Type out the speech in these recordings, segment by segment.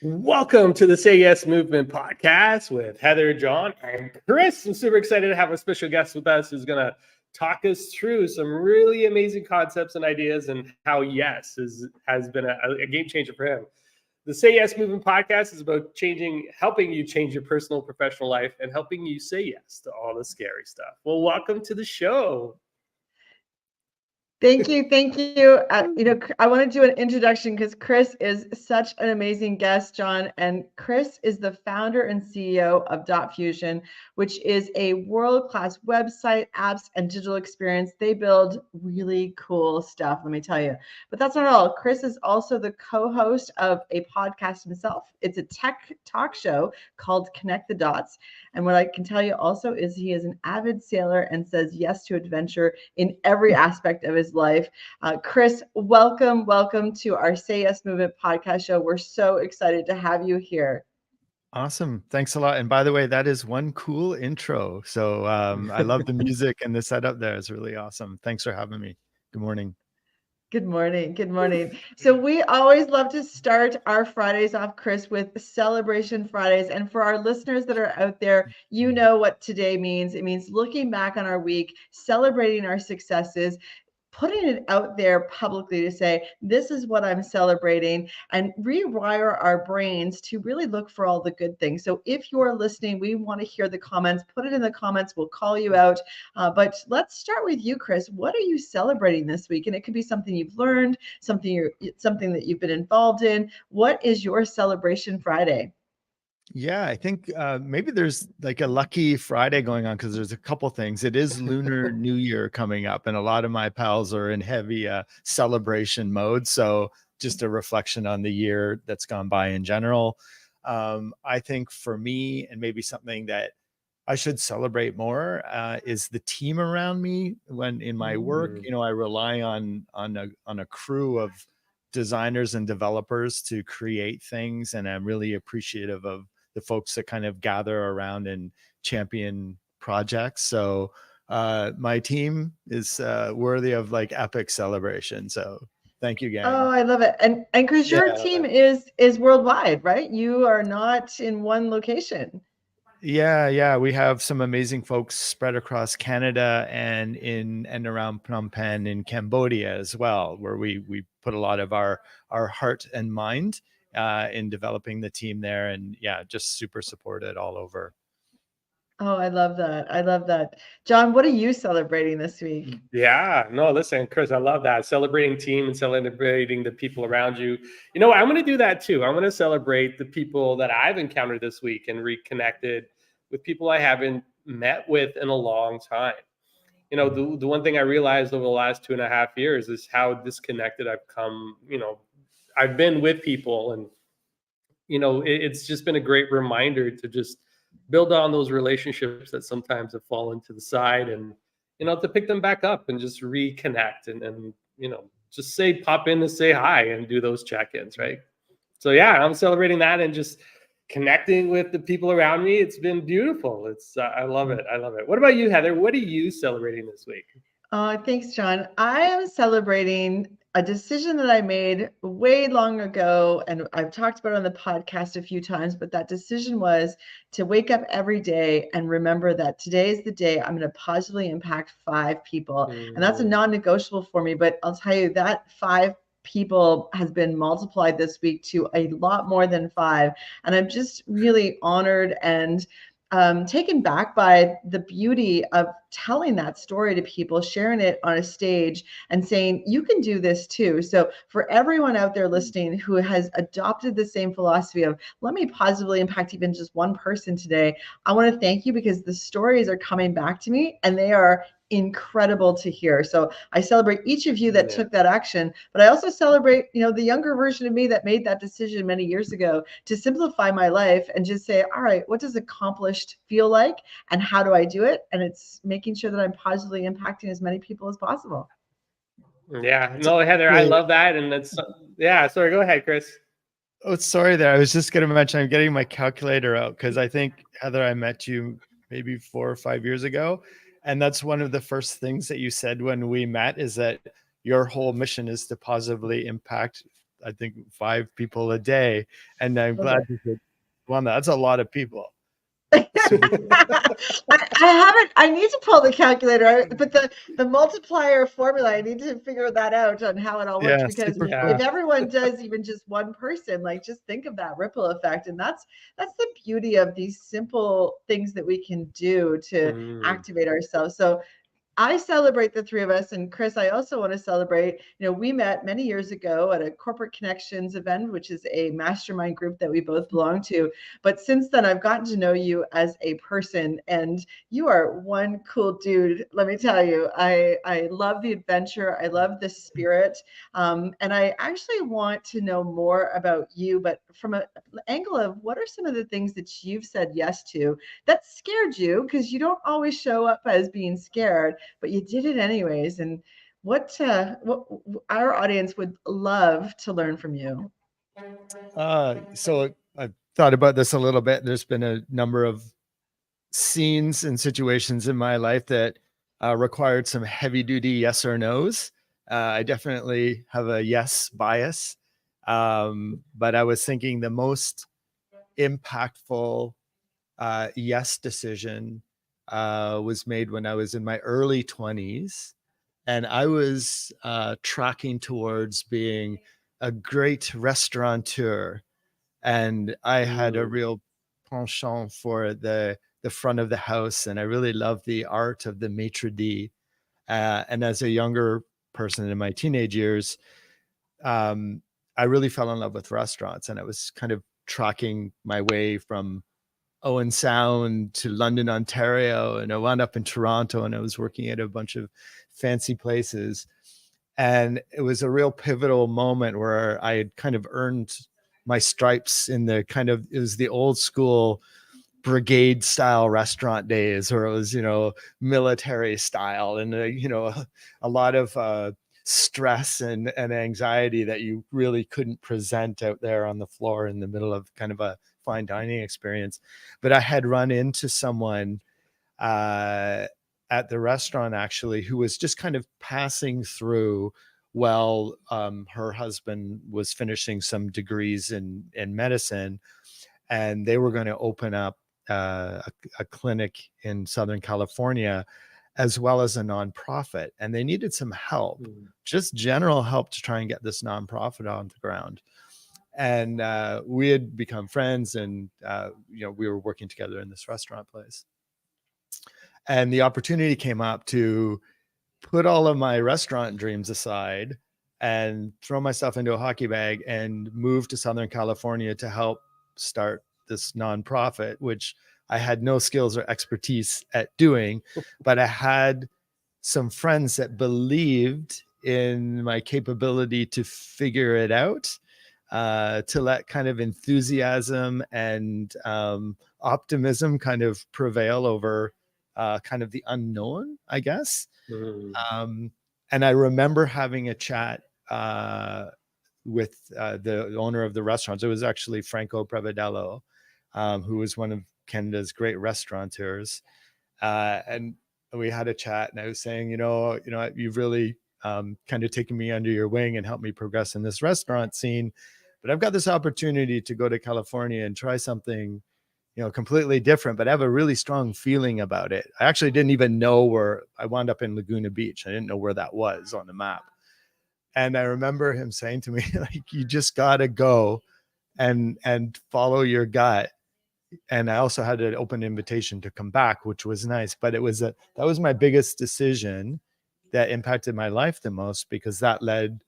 Welcome to the Say Yes Movement podcast with Heather, John, and Chris. I'm super excited to have a special guest with us who's going to talk us through some really amazing concepts and ideas and how yes has been a game changer for him. The Say Yes Movement podcast is about helping you change your personal, professional life and helping you say yes to all the scary stuff. Well, welcome to the show. Thank you. Thank you. I want to do an introduction because Chris is such an amazing guest, John. And Chris is the founder and CEO of Dot Fusion, which is a world-class website, apps, and digital experience. They build really cool stuff, let me tell you. But that's not all. Chris is also the co-host of a podcast himself. It's a tech talk show called Connect the Dots. And what I can tell you also is he is an avid sailor and says yes to adventure in every aspect of his life. Chris, welcome to our Say Yes Movement podcast show. We're so excited to have you here. Awesome. Thanks a lot. And by the way, that is one cool intro. So I love the music and the setup there is really awesome. Thanks for having me. Good morning. Good morning. Good morning. So we always love to start our Fridays off, Chris, with Celebration Fridays. And for our listeners that are out there, you know what today means. It means looking back on our week, celebrating our successes, putting it out there publicly to say, this is what I'm celebrating, and rewire our brains to really look for all the good things. So if you're listening, we want to hear the comments. Put it in the comments. We'll call you out. But let's start with you, Chris. What are you celebrating this week? And it could be something you've learned, something that you've been involved in. What is your Celebration Friday? Yeah, I think maybe there's like a lucky Friday going on because there's a couple things. It is Lunar New Year coming up, and a lot of my pals are in heavy celebration mode. So just a reflection on the year that's gone by in general. I think for me, and maybe something that I should celebrate more is the team around me. When in my work, I rely on a crew of designers and developers to create things, and I'm really appreciative of the folks that kind of gather around and champion projects. So my team is worthy of like epic celebration. So thank you, gang. Oh, I love it. And Chris, your team is worldwide, right? You are not in one location. Yeah. We have some amazing folks spread across Canada and in and around Phnom Penh in Cambodia as well, where we put a lot of our heart and mind in developing the team there, and just super supported all over. Oh, I love that. I love that. John, what are you celebrating this week? Yeah, no, listen, Chris, I love that. Celebrating team and celebrating the people around you. You know what? I'm going to do that too. I'm going to celebrate the people that I've encountered this week and reconnected with people I haven't met with in a long time. The one thing I realized over the last 2.5 years is how disconnected I've come. I've been with people, and, it's just been a great reminder to just build on those relationships that sometimes have fallen to the side, and to pick them back up and just reconnect and just pop in and say hi and do those check-ins, right? So I'm celebrating that and just connecting with the people around me. It's been beautiful. It's I love it. What about you, Heather? What are you celebrating this week? Thanks, John. I am celebrating a decision that I made way long ago, and I've talked about it on the podcast a few times, but that decision was to wake up every day and remember that today is the day I'm going to positively impact 5 people. And that's a non-negotiable for me, but I'll tell you that 5 people has been multiplied this week to a lot more than 5. And I'm just really honored and taken back by the beauty of telling that story to people, sharing it on a stage and saying, you can do this too. So for everyone out there listening who has adopted the same philosophy of, let me positively impact even just one person today, I want to thank you, because the stories are coming back to me and they are incredible to hear. So I celebrate each of you that took that action, but I also celebrate, the younger version of me that made that decision many years ago to simplify my life and just say, all right, what does accomplished feel like and how do I do it? And it's making sure that I'm positively impacting as many people as possible. Yeah, no, Heather, I love that. And that's, sorry, go ahead, Chris. Oh, sorry there. I was just going to mention, I'm getting my calculator out because I think, Heather, I met you maybe 4 or 5 years ago. And that's one of the first things that you said when we met, is that your whole mission is to positively impact I think 5 people a day. And I'm Okay. glad you said, well, that's a lot of people. I haven't. I need to pull the calculator out, but the multiplier formula, I need to figure that out on how it all works. Yeah, Because super Yeah. cool. if everyone does even just one person, like just think of that ripple effect, and that's the beauty of these simple things that we can do to activate ourselves. So I celebrate the three of us. And Chris, I also want to celebrate, we met many years ago at a corporate connections event, which is a mastermind group that we both belong to. But since then, I've gotten to know you as a person, and you are one cool dude. Let me tell you, I love the adventure. I love the spirit. And I actually want to know more about you, but from an angle of what are some of the things that you've said yes to that scared you? Because you don't always show up as being scared, but you did it anyways. And what our audience would love to learn from you. So I've thought about this a little bit. There's been a number of scenes and situations in my life that required some heavy duty yes or no's. I definitely have a yes bias. But I was thinking the most impactful yes decision was made when I was in my early 20s. And I was tracking towards being a great restaurateur. And I had a real penchant for the front of the house. And I really loved the art of the maitre d'. And as a younger person in my teenage years, I really fell in love with restaurants. And I was kind of tracking my way from Owen Sound to London, Ontario, and I wound up in Toronto, and I was working at a bunch of fancy places. And it was a real pivotal moment where I had kind of earned my stripes in the it was the old school brigade style restaurant days, where it was, military style, and, a lot of stress and anxiety that you really couldn't present out there on the floor in the middle of kind of a fine dining experience. But I had run into someone at the restaurant actually who was just kind of passing through while her husband was finishing some degrees in medicine, and they were going to open up a clinic in Southern California as well as a nonprofit, and they needed some help, just general help to try and get this nonprofit on the ground. And we had become friends, and we were working together in this restaurant place. And the opportunity came up to put all of my restaurant dreams aside and throw myself into a hockey bag and move to Southern California to help start this nonprofit, which I had no skills or expertise at doing, but I had some friends that believed in my capability to figure it out, to let kind of enthusiasm and optimism kind of prevail over kind of the unknown, I guess. And I remember having a chat with the owner of the restaurants. It was actually Franco Prevedello, who was one of Canada's great restaurateurs. And we had a chat, and I was saying, you've really kind of taken me under your wing and helped me progress in this restaurant scene. But I've got this opportunity to go to California and try something, completely different, but I have a really strong feeling about it. I actually didn't even know where I wound up in Laguna Beach. I didn't know where that was on the map. And I remember him saying to me, like, you just got to go and follow your gut. And I also had an open invitation to come back, which was nice. But that was my biggest decision that impacted my life the most, because that led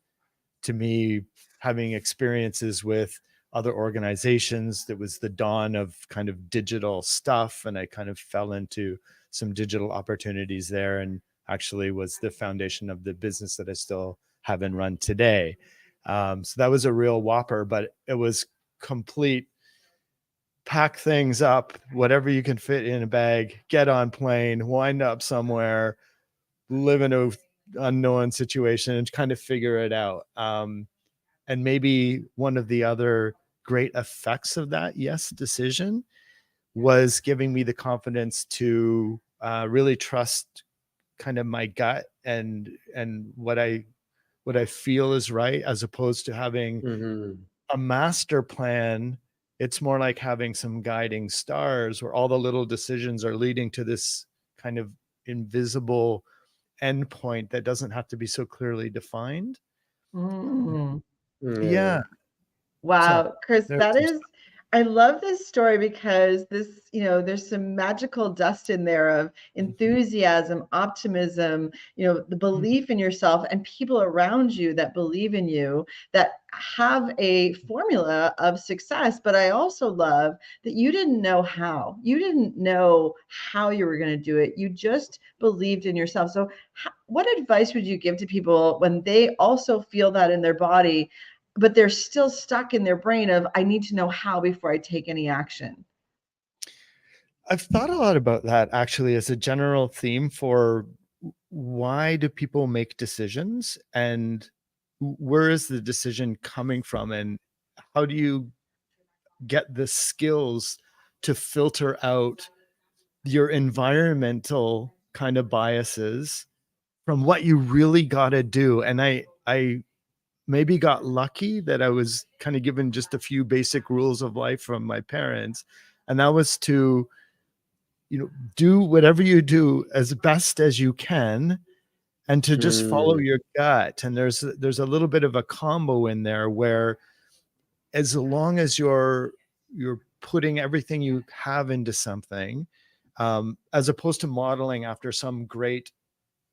to me having experiences with other organizations. That was the dawn of kind of digital stuff. And I kind of fell into some digital opportunities there, and actually was the foundation of the business that I still have and run today. So that was a real whopper, but it was complete pack things up, whatever you can fit in a bag, get on plane, wind up somewhere, live in a unknown situation and kind of figure it out. And maybe one of the other great effects of that yes decision was giving me the confidence to really trust kind of my gut and what I what I feel is right, as opposed to having a master plan. It's more like having some guiding stars where all the little decisions are leading to this kind of invisible endpoint that doesn't have to be so clearly defined. Mm. Yeah. So Wow, Chris, there's that some is, I love this story because this, there's some magical dust in there of enthusiasm, optimism, the belief in yourself and people around you that believe in you, that have a formula of success. But I also love that you didn't know how. You didn't know how you were going to do it. You just believed in yourself. So what advice would you give to people when they also feel that in their body, but they're still stuck in their brain of, I need to know how before I take any action? I've thought a lot about that actually as a general theme for why do people make decisions, and where is the decision coming from, and how do you get the skills to filter out your environmental kind of biases from what you really got to do. And I maybe got lucky that I was kind of given just a few basic rules of life from my parents, and that was to do whatever you do as best as you can, and to just follow your gut. And there's a little bit of a combo in there where, as long as you're putting everything you have into something, as opposed to modeling after some great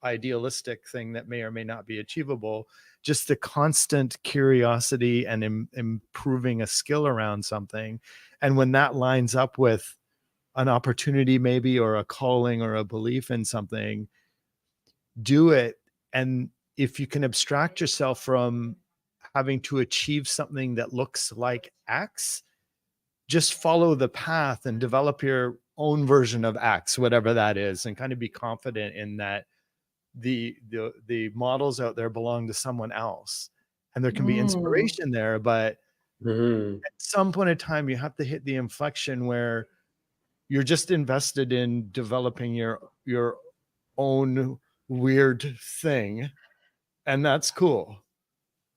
idealistic thing that may or may not be achievable, just the constant curiosity and improving a skill around something. And when that lines up with an opportunity maybe, or a calling, or a belief in something, do it. And if you can abstract yourself from having to achieve something that looks like X, just follow the path and develop your own version of X, whatever that is, and kind of be confident in that the models out there belong to someone else. And there can be inspiration there, but at some point in time, you have to hit the inflection where you're just invested in developing your own weird thing. And that's cool.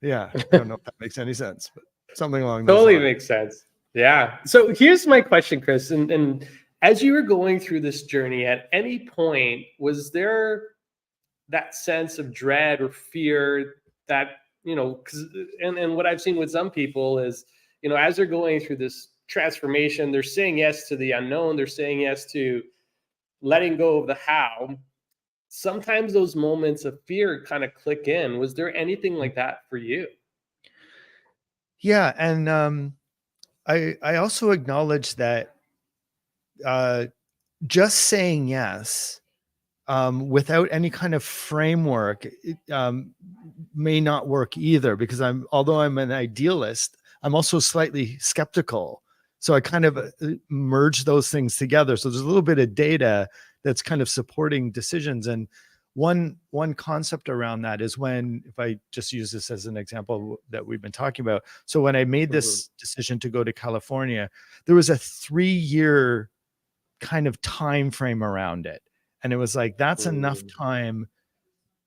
Yeah. I don't know if that makes any sense, but something along those Totally lines. makes sense. Yeah. So here's my question, Chris. And as you were going through this journey, at any point, was there that sense of dread or fear that, because, and what I've seen with some people is, as they're going through this transformation, they're saying yes to the unknown, they're saying yes to letting go of the how. Sometimes those moments of fear kind of click in. Was there anything like that for you? Yeah. And I also acknowledge that just saying yes without any kind of framework may not work either, because although I'm an idealist, I'm also slightly skeptical. So I kind of merge those things together. So there's a little bit of data that's kind of supporting decisions. And one concept around that is, if I just use this as an example that we've been talking about. So when I made this decision to go to California, there was a 3-year kind of time frame around it. And it was like, that's enough time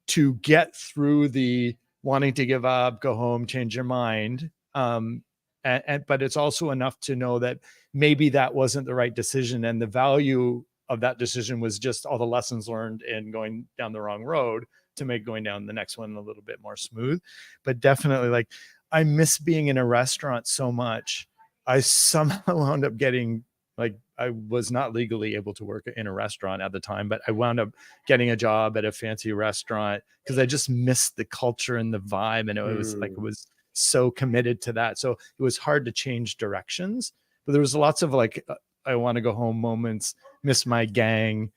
to get through the wanting to give up, go home, change your mind. But it's also enough to know that maybe that wasn't the right decision. And the value of that decision was just all the lessons learned in going down the wrong road to make going down the next one a little bit more smooth. But definitely, like, I miss being in a restaurant so much. I somehow wound up getting, like, I was not legally able to work in a restaurant at the time, but I wound up getting a job at a fancy restaurant because I just missed the culture and the vibe. And it was like, it was so committed to that. So it was hard to change directions, but there was lots of like, I want to go home moments, miss my gang,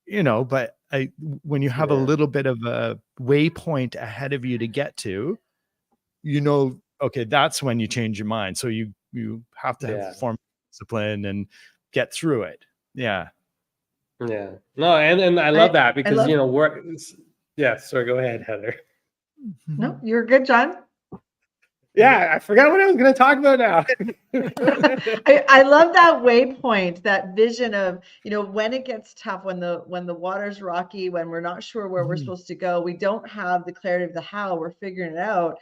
but when you have a little bit of a waypoint ahead of you to get to, okay, that's when you change your mind. So you have to have form discipline and get through it. Yeah. Yeah. No, and I love that because, sorry, go ahead, Heather. No, you're good, John. Yeah, I forgot what I was going to talk about now. I love that waypoint, that vision of, when it gets tough, when the water's rocky, when we're not sure where we're supposed to go, we don't have the clarity of the how, we're figuring it out.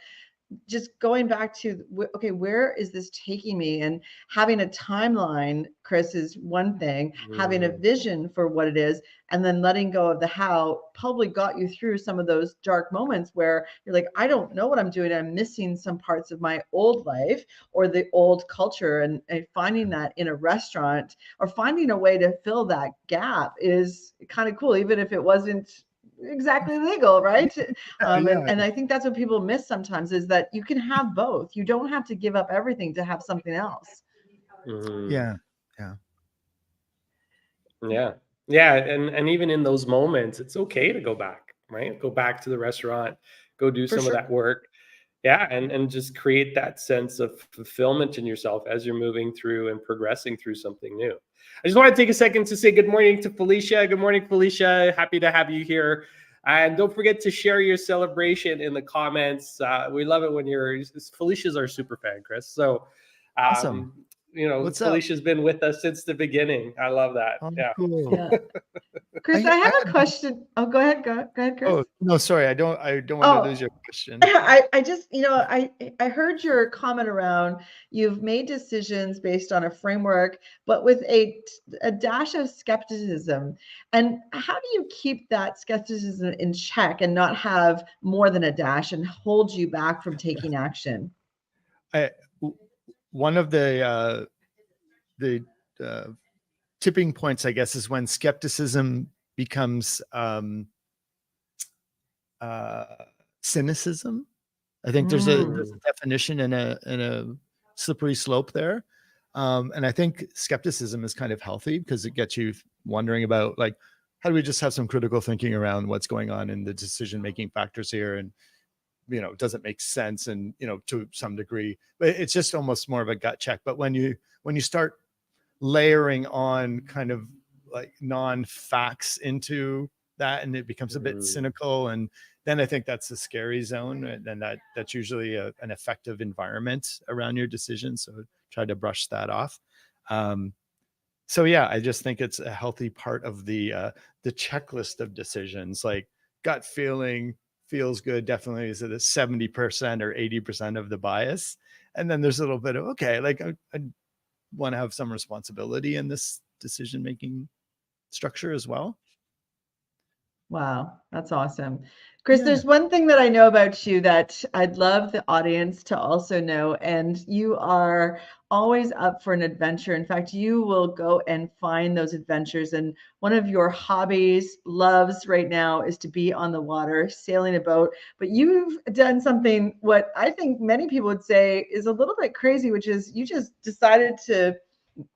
Just going back to, okay, where is this taking me? And having a timeline, Chris, is one thing. Having a vision for what it is, and then letting go of the how probably got you through some of those dark moments where you're like, I don't know what I'm doing. I'm missing some parts of my old life or the old culture. And finding that in a restaurant, or finding a way to fill that gap, is kind of cool, even if it wasn't exactly legal, right? And I think that's what people miss sometimes, is that you can have both. You don't have to give up everything to have something else. Yeah. And even in those moments, it's okay to go back, right? Go back to the restaurant, go do some of that work. Yeah, and just create that sense of fulfillment in yourself as you're moving through and progressing through something new. I just want to take a second to say good morning to Felicia. Good morning, Felicia. Happy to have you here. And don't forget to share your celebration in the comments. We love it when Felicia's our super fan, Chris. So, Awesome. What's Felicia's been with us since the beginning. I love that. Cool. Yeah. Chris, I have a question. Oh, go ahead, Chris. Oh, no, sorry. I don't want to lose your question. I just, I heard your comment around, you've made decisions based on a framework, but with a dash of skepticism. And how do you keep that skepticism in check and not have more than a dash and hold you back from taking action? One of the tipping points, I guess, is when skepticism becomes cynicism. I think there's a definition and a slippery slope there. And I think skepticism is kind of healthy because it gets you wondering about, like, how do we just have some critical thinking around what's going on in the decision-making factors here? And, does it make sense? And, to some degree, but it's just almost more of a gut check. But when you start layering on kind of like non-facts into that, and it becomes a bit cynical, and then I think that's the scary zone, and that's usually an effective environment around your decision. So try to brush that off. So yeah, I just think it's a healthy part of the checklist of decisions. Like, gut feeling feels good, definitely is at a 70% or 80% of the bias, and then there's a little bit of, okay, like I want to have some responsibility in this decision making structure as well. Wow, that's awesome. Chris, there's one thing that I know about you that I'd love the audience to also know, and you are always up for an adventure. In fact, you will go and find those adventures. And one of your hobbies, loves right now, is to be on the water, sailing a boat. But you've done something, what I think many people would say is a little bit crazy, which is you just decided to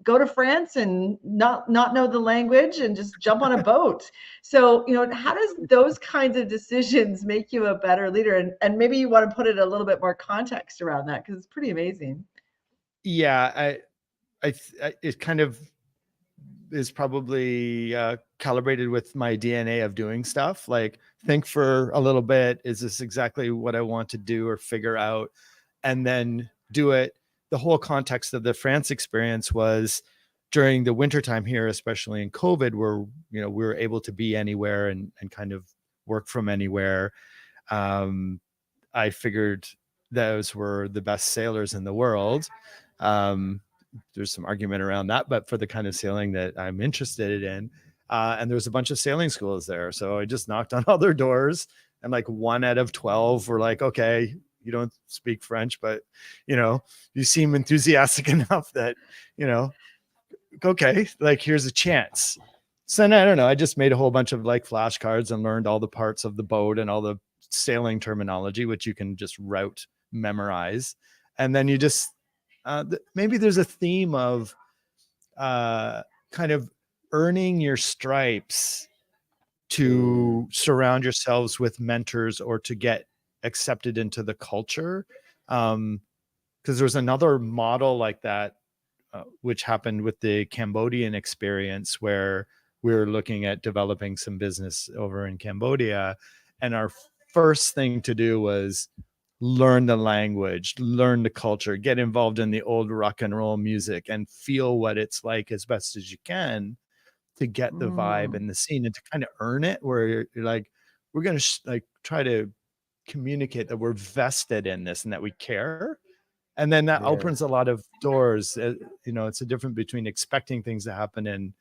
go to France and not know the language and just jump on a boat. So, how does those kinds of decisions make you a better leader? And maybe you want to put it a little bit more context around that, because it's pretty amazing. Yeah, it kind of is probably calibrated with my DNA of doing stuff. Like, think for a little bit, is this exactly what I want to do or figure out, and then do it. The whole context of the France experience was during the wintertime here, especially in COVID, where, we were able to be anywhere and kind of work from anywhere. I figured those were the best sailors in the world. There's some argument around that, but for the kind of sailing that I'm interested in, and there's a bunch of sailing schools there. So I just knocked on all their doors, and like 1 out of 12 were like, okay, you don't speak French, but you seem enthusiastic enough that, okay, like, here's a chance. So then, I don't know, I just made a whole bunch of like flashcards and learned all the parts of the boat and all the sailing terminology, which you can just route memorize. And then you just, maybe there's a theme of kind of earning your stripes to surround yourselves with mentors or to get accepted into the culture. Because there's another model like that, which happened with the Cambodian experience, where we were looking at developing some business over in Cambodia. And our first thing to do was learn the language, learn the culture, get involved in the old rock and roll music, and feel what it's like as best as you can to get the vibe and the scene, and to kind of earn it, where you're like, we're going to like try to communicate that we're vested in this and that we care. And then that opens a lot of doors. You know, it's a difference between expecting things to happen and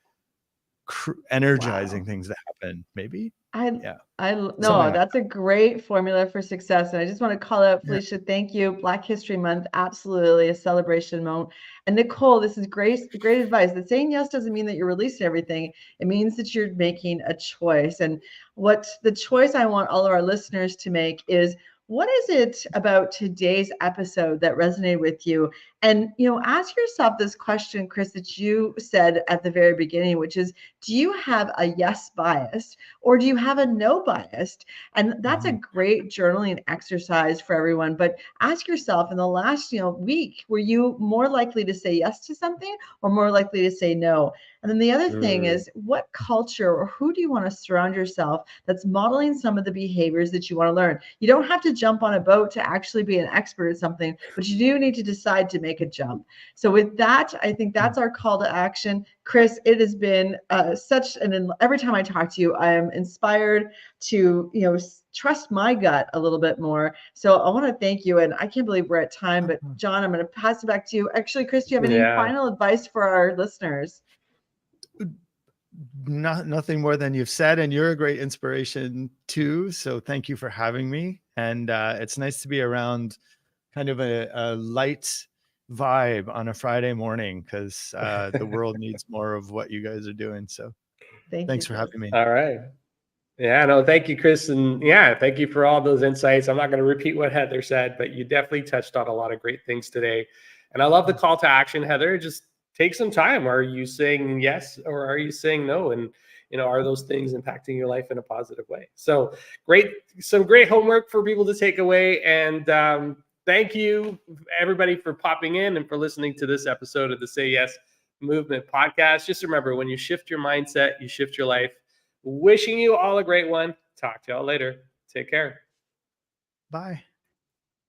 energizing things to happen, maybe. No, that's a great formula for success. And I just want to call out, Felicia, thank you. Black History Month, absolutely a celebration moment. And Nicole, this is great advice. That saying yes doesn't mean that you're releasing everything. It means that you're making a choice. And what the choice I want all of our listeners to make is, what is it about today's episode that resonated with you? And, you know, ask yourself this question, Chris, that you said at the very beginning, which is, do you have a yes bias or do you have a no bias? And that's a great journaling exercise for everyone. But ask yourself, in the last, week, were you more likely to say yes to something or more likely to say no? And then the other thing is, what culture or who do you want to surround yourself that's modeling some of the behaviors that you want to learn? You don't have to jump on a boat to actually be an expert at something, but you do need to decide to make a jump. So with that, I think that's our call to action. Chris, it has been every time I talk to you, I am inspired to, trust my gut a little bit more. So I want to thank you. And I can't believe we're at time, but John, I'm going to pass it back to you. Actually, Chris, do you have any final advice for our listeners? Nothing more than you've said, and you're a great inspiration too. So thank you for having me. And it's nice to be around kind of a light vibe on a Friday morning, because the world needs more of what you guys are doing. So thanks for having me. All right. Yeah, no, thank you, Chris. And thank you for all those insights. I'm not going to repeat what Heather said, but you definitely touched on a lot of great things today. And I love the call to action, Heather. Just take some time. Are you saying yes or are you saying no? And, are those things impacting your life in a positive way? So some great homework for people to take away. And thank you, everybody, for popping in and for listening to this episode of the Say Yes Movement podcast. Just remember, when you shift your mindset, you shift your life. Wishing you all a great one. Talk to y'all later. Take care. Bye.